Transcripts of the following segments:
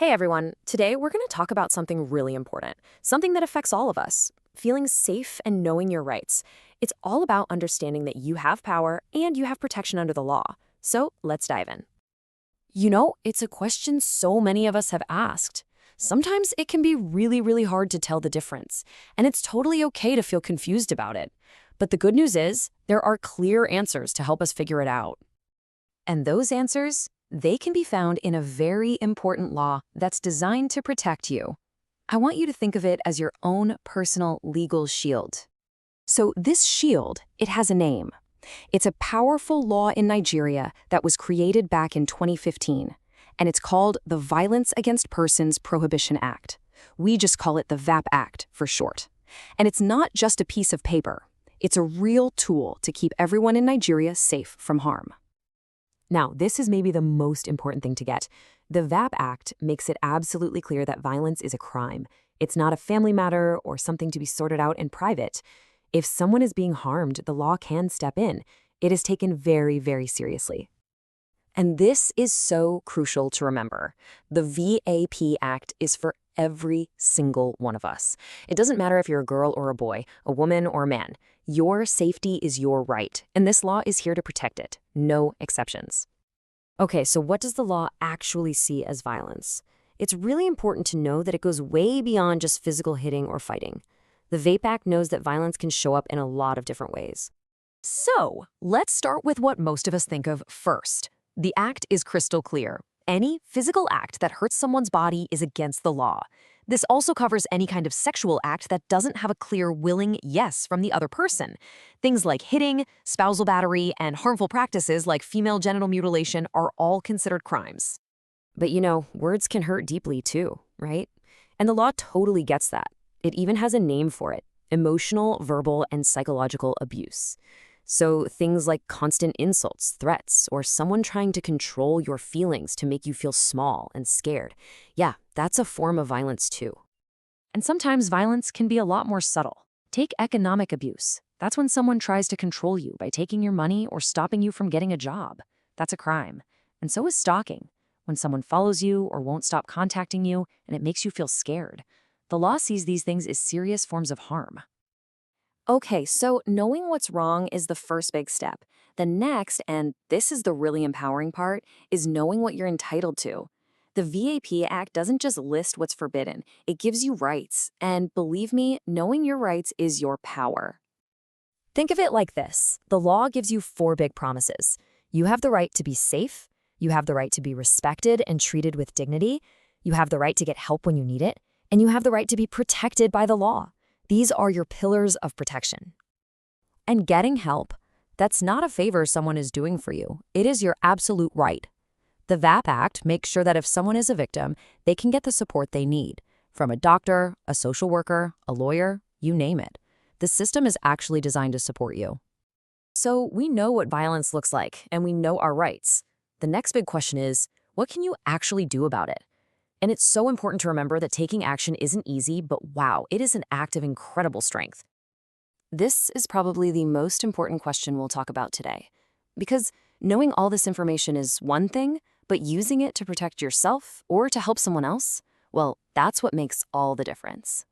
Hey everyone, today we're going to talk about something really important, something that affects all of us, feeling safe and knowing your rights. It's all about understanding that you have power and you have protection under the law. So let's dive in. It's a question so many of us have asked. Sometimes it can be really hard to tell the difference, and it's totally okay to feel confused about it. But the good news is, there are clear answers to help us figure it out. And those answers, they can be found in a very important law that's designed to protect you. I want you to think of it as your own personal legal shield. So this shield, it has a name. It's a powerful law in Nigeria that was created back in 2015, and it's called the Violence Against Persons Prohibition Act. We just call it the VAPP Act for short. And it's not just a piece of paper. It's a real tool to keep everyone in Nigeria safe from harm. Now, this is maybe the most important thing to get. The VAPP Act makes it absolutely clear that violence is a crime. It's not a family matter or something to be sorted out in private. If someone is being harmed, the law can step in. It is taken very seriously. And this is so crucial to remember. The VAPP Act is for every single one of us. It doesn't matter if you're a girl or a boy, a woman or a man. Your safety is your right, and this law is here to protect it. No exceptions. Okay, so what does the law actually see as violence? It's really important to know that it goes way beyond just physical hitting or fighting. The VAPP Act knows that violence can show up in a lot of different ways. So, let's start with what most of us think of first. The act is crystal clear. Any physical act that hurts someone's body is against the law. This also covers any kind of sexual act that doesn't have a clear willing yes from the other person. Things like hitting, spousal battery, and harmful practices like female genital mutilation are all considered crimes. But words can hurt deeply too, right? And the law totally gets that. It even has a name for it: emotional, verbal, and psychological abuse. So things like constant insults, threats, or someone trying to control your feelings to make you feel small and scared. Yeah, that's a form of violence too. And sometimes violence can be a lot more subtle. Take economic abuse. That's when someone tries to control you by taking your money or stopping you from getting a job. That's a crime. And so is stalking, when someone follows you or won't stop contacting you and it makes you feel scared. The law sees these things as serious forms of harm. Okay, so knowing what's wrong is the first big step. The next, and this is the really empowering part, is knowing what you're entitled to. The VAPP Act doesn't just list what's forbidden, it gives you rights. And believe me, knowing your rights is your power. Think of it like this. The law gives you 4 big promises. You have the right to be safe, you have the right to be respected and treated with dignity, you have the right to get help when you need it, and you have the right to be protected by the law. These are your pillars of protection. And getting help, that's not a favor someone is doing for you. It is your absolute right. The VAPP Act makes sure that if someone is a victim, they can get the support they need, from a doctor, a social worker, a lawyer, you name it. The system is actually designed to support you. So we know what violence looks like, and we know our rights. The next big question is, what can you actually do about it? And it's so important to remember that taking action isn't easy, but wow, it is an act of incredible strength. This is probably the most important question we'll talk about today. Because knowing all this information is one thing, but using it to protect yourself or to help someone else, well, that's what makes all the difference.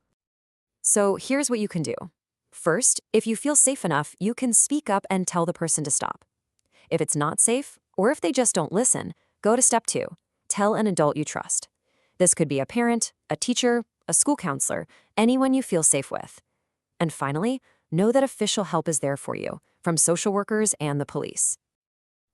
So here's what you can do. First, if you feel safe enough, you can speak up and tell the person to stop. If it's not safe, or if they just don't listen, go to step 2. Tell an adult you trust. This could be a parent, a teacher, a school counselor, anyone you feel safe with. And finally, know that official help is there for you, from social workers and the police.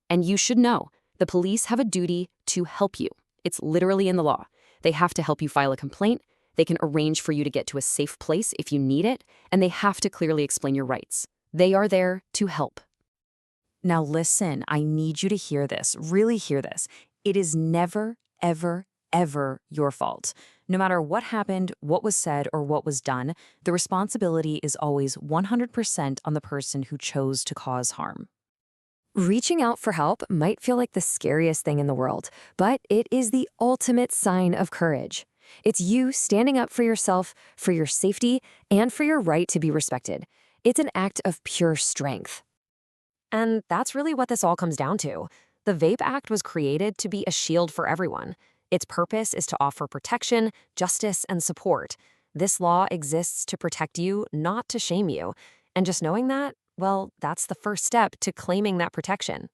And you should know, the police have a duty to help you. It's literally in the law. They have to help you file a complaint, they can arrange for you to get to a safe place if you need it, and they have to clearly explain your rights. They are there to help. Now listen, I need you to hear this, really hear this. It is never, ever your fault. No matter what happened, what was said, or what was done, the responsibility is always 100% on the person who chose to cause harm. Reaching out for help might feel like the scariest thing in the world, but it is the ultimate sign of courage. It's you standing up for yourself, for your safety, and for your right to be respected. It's an act of pure strength. And that's really what this all comes down to. The VAPP Act was created to be a shield for everyone. Its purpose is to offer protection, justice, and support. This law exists to protect you, not to shame you. And just knowing that, well, that's the first step to claiming that protection.